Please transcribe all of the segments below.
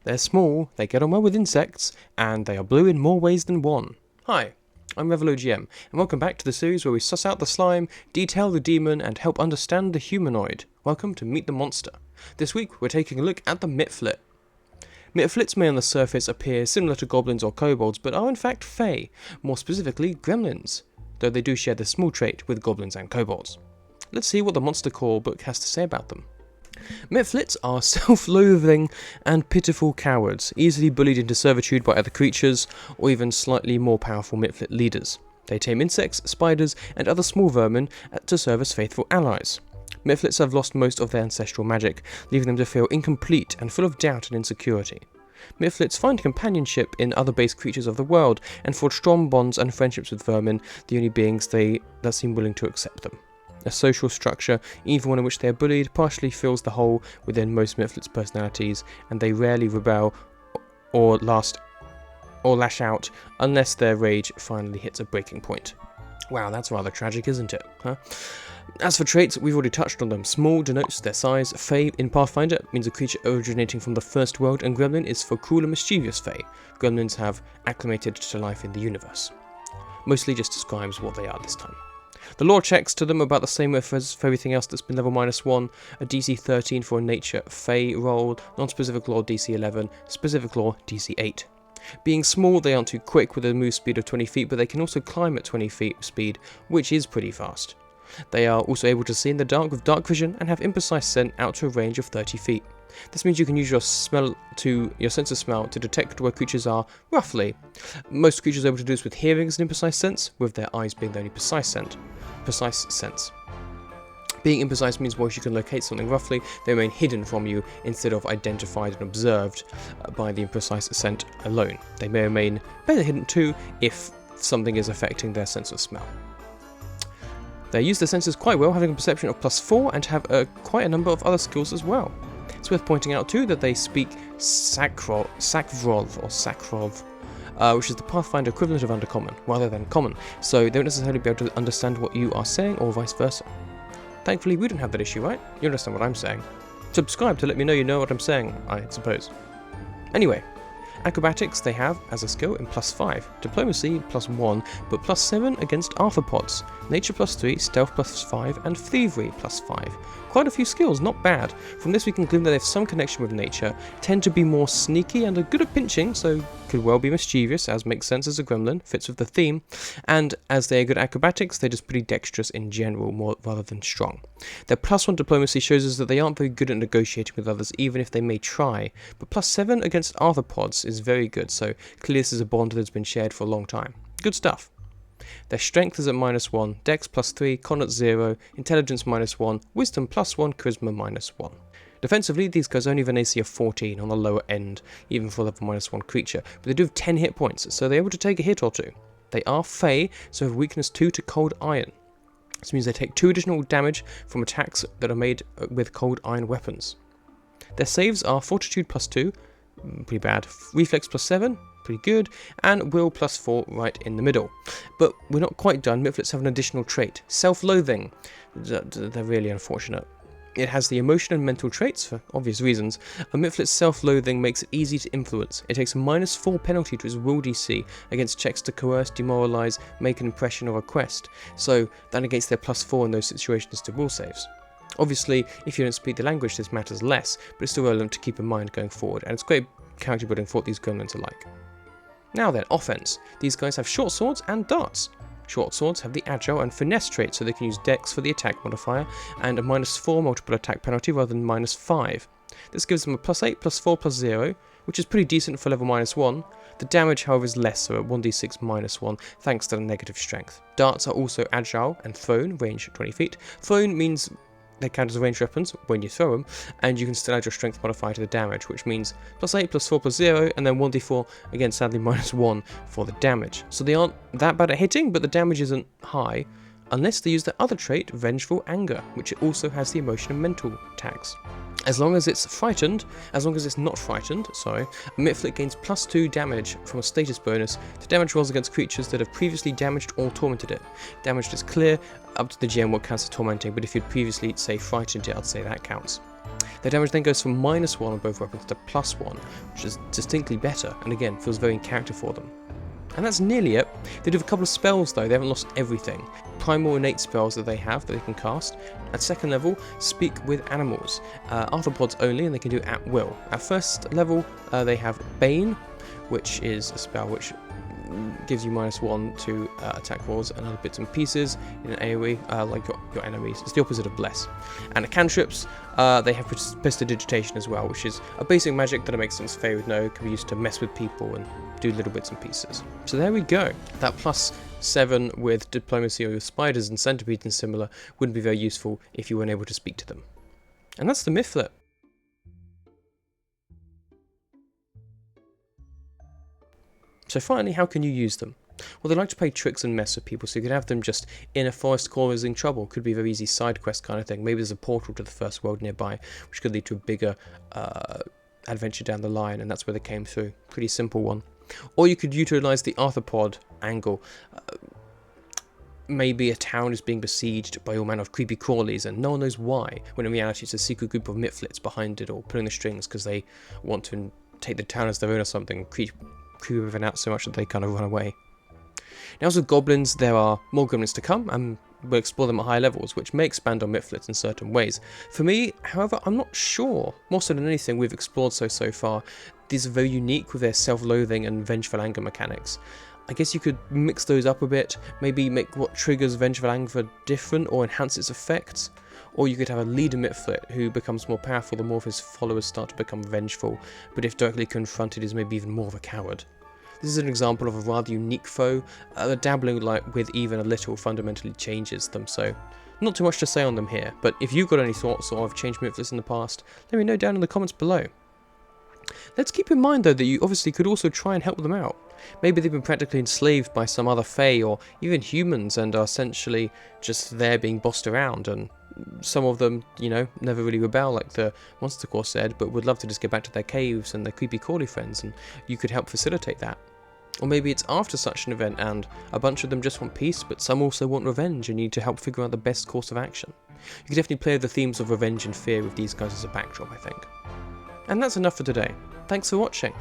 They're small, they get on well with insects, and they are blue in more ways than one. Hi, I'm ReveloGM, and welcome back to the series where we suss out the slime, detail the demon, and help understand the humanoid. Welcome to Meet the Monster. This week we're taking a look at the Mitflit. Mitflits may on the surface appear similar to goblins or kobolds, but are in fact fae, more specifically gremlins, though they do share this small trait with goblins and kobolds. Let's see what the Monster Core book has to say about them. Mitflits are self-loathing and pitiful cowards, easily bullied into servitude by other creatures, or even slightly more powerful Mitflit leaders. They tame insects, spiders, and other small vermin to serve as faithful allies. Mitflits have lost most of their ancestral magic, leaving them to feel incomplete and full of doubt and insecurity. Mitflits find companionship in other base creatures of the world, and forge strong bonds and friendships with vermin, the only beings that seem willing to accept them. A social structure, even one in which they are bullied, partially fills the hole within most Mitflits' personalities, and they rarely rebel or lash out unless their rage finally hits a breaking point. Wow, that's rather tragic, isn't it? Huh? As for traits, we've already touched on them. Small denotes their size. Fae in Pathfinder means a creature originating from the first world, and Gremlin is for cruel and mischievous Fae. Gremlins have acclimated to life in the universe. Mostly just describes what they are this time. The lore checks to them about the same as for everything else that's been level -1, a DC 13 for a nature Fae roll, non-specific lore DC 11, specific lore DC 8. Being small, they aren't too quick with a move speed of 20 feet, but they can also climb at 20 feet speed, which is pretty fast. They are also able to see in the dark with dark vision and have imprecise scent out to a range of 30 feet. This means you can use your sense of smell to detect where creatures are, roughly. Most creatures are able to do this with hearing as an imprecise sense, with their eyes being the only precise sense. Being imprecise means whilst you can locate something roughly, they remain hidden from you instead of identified and observed by the imprecise scent alone. They may remain better hidden too if something is affecting their sense of smell. They use their senses quite well, having a perception of +4 and have quite a number of other skills as well. It's worth pointing out too that they speak Sakrov, which is the Pathfinder equivalent of Undercommon, rather than Common, so they won't necessarily be able to understand what you are saying or vice versa. Thankfully we don't have that issue, right? You understand what I'm saying. Subscribe to let me know you know what I'm saying, I suppose. Anyway, acrobatics they have as a skill in +5, diplomacy +1, but +7 against arthropods, nature +3, stealth +5, and thievery +5. Quite a few skills, not bad. From this we can glean that they have some connection with nature, tend to be more sneaky and are good at pinching, so could well be mischievous, as makes sense as a gremlin, fits with the theme, and as they are good at acrobatics, they're just pretty dexterous in general, more rather than strong. Their +1 diplomacy shows us that they aren't very good at negotiating with others, even if they may try, but +7 against arthropods is very good, so clearly this is a bond that's been shared for a long time. Good stuff. Their strength is at -1, dex +3, con at 0, intelligence -1, wisdom +1, charisma -1. Defensively, these guys only have an AC of 14 on the lower end, even for a level -1 creature, but they do have 10 hit points, so they're able to take a hit or two. They are Fae, so have weakness 2 to cold iron. This means they take 2 additional damage from attacks that are made with cold iron weapons. Their saves are fortitude +2, pretty bad, reflex +7, pretty good, and will +4 right in the middle. But we're not quite done. Mitflits have an additional trait, self-loathing. They're really unfortunate. It has the emotion and mental traits for obvious reasons. A Mitflit's self-loathing makes it easy to influence. It takes a -4 penalty to its will DC against checks to coerce, demoralize, make an impression, or request. So that negates their +4 in those situations to will saves. Obviously, if you don't speak the language, this matters less, but it's still relevant to keep in mind going forward, and it's great character building for what these gremlins are like. Now then, offense. These guys have short swords and darts. Short swords have the agile and finesse trait, so they can use dex for the attack modifier, and a -4 multiple attack penalty rather than -5. This gives them a +8, +4, +0, which is pretty decent for level -1. The damage, however, is less, so at 1d6 -1, thanks to the negative strength. Darts are also agile and thrown, range 20 feet. Thrown means they count as ranged weapons when you throw them, and you can still add your strength modifier to the damage, which means +8, +4, +0, and then 1d4, again sadly -1 for the damage. So they aren't that bad at hitting, but the damage isn't high, unless they use their other trait, Vengeful Anger, which also has the emotion and mental tags. As long as it's not frightened, a Mitflit gains +2 damage from a status bonus to damage rolls against creatures that have previously damaged or tormented it. Damaged is clear, up to the GM what counts as tormenting, but if you'd previously, say, frightened it, I'd say that counts. Their damage then goes from -1 on both weapons to +1, which is distinctly better, and again, feels very in character for them. And that's nearly it. They do have a couple of spells though, they haven't lost everything. Primal innate spells that they have that they can cast. At second level, Speak with Animals. Arthropods only, and they can do it at will. At first level, they have Bane, which is a spell which gives you -1 to attack rolls and other bits and pieces in an AoE, like your enemies. It's the opposite of Bless. And at cantrips, they have Prestidigitation as well, which is a basic magic that makes sense Fae would know, can be used to mess with people and do little bits and pieces. So there we go. That +7 with Diplomacy or your spiders and centipedes and similar wouldn't be very useful if you weren't able to speak to them. And that's the Mitflit. So finally, how can you use them? Well, they like to play tricks and mess with people, so you could have them just in a forest causing trouble. Could be a very easy side quest kind of thing. Maybe there's a portal to the first world nearby, which could lead to a bigger adventure down the line, and that's where they came through. Pretty simple one. Or you could utilize the arthropod angle. Maybe a town is being besieged by all manner of creepy crawlies and no one knows why, when in reality it's a secret group of Mitflits behind it or pulling the strings because they want to take the town as their own or something, creep everyone out so much that they kind of run away. Now as with goblins, there are more goblins to come, and we'll explore them at high levels, which may expand on Mitflits in certain ways. For me, however, I'm not sure. More so than anything we've explored so far, these are very unique with their self-loathing and vengeful anger mechanics. I guess you could mix those up a bit, maybe make what triggers vengeful anger different or enhance its effects. Or you could have a leader Mitflit who becomes more powerful the more of his followers start to become vengeful, but if directly confronted is maybe even more of a coward. This is an example of a rather unique foe, dabbling with even a little fundamentally changes them, so not too much to say on them here, but if you've got any thoughts or have changed Mitflits in the past, let me know down in the comments below. Let's keep in mind though that you obviously could also try and help them out. Maybe they've been practically enslaved by some other Fae or even humans and are essentially just there being bossed around, and some of them, you know, never really rebel like the Monster Corps said, but would love to just get back to their caves and their creepy crawly friends, and you could help facilitate that. Or maybe it's after such an event and a bunch of them just want peace, but some also want revenge and you need to help figure out the best course of action. You could definitely play the themes of revenge and fear with these guys as a backdrop, I think. And that's enough for today. Thanks for watching.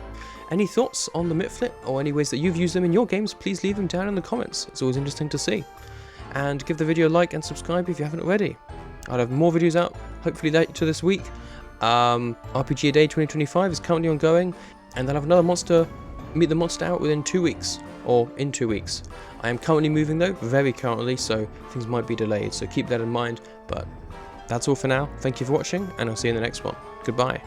Any thoughts on the Mitflit or any ways that you've used them in your games, please leave them down in the comments. It's always interesting to see. And give the video a like and subscribe if you haven't already. I'll have more videos out, hopefully later this week. RPG Day 2025 is currently ongoing, and they'll have another Meet the Monster out within 2 weeks, or in 2 weeks. I am currently moving though, very currently, so things might be delayed, so keep that in mind, but that's all for now. Thank you for watching, and I'll see you in the next one. Goodbye.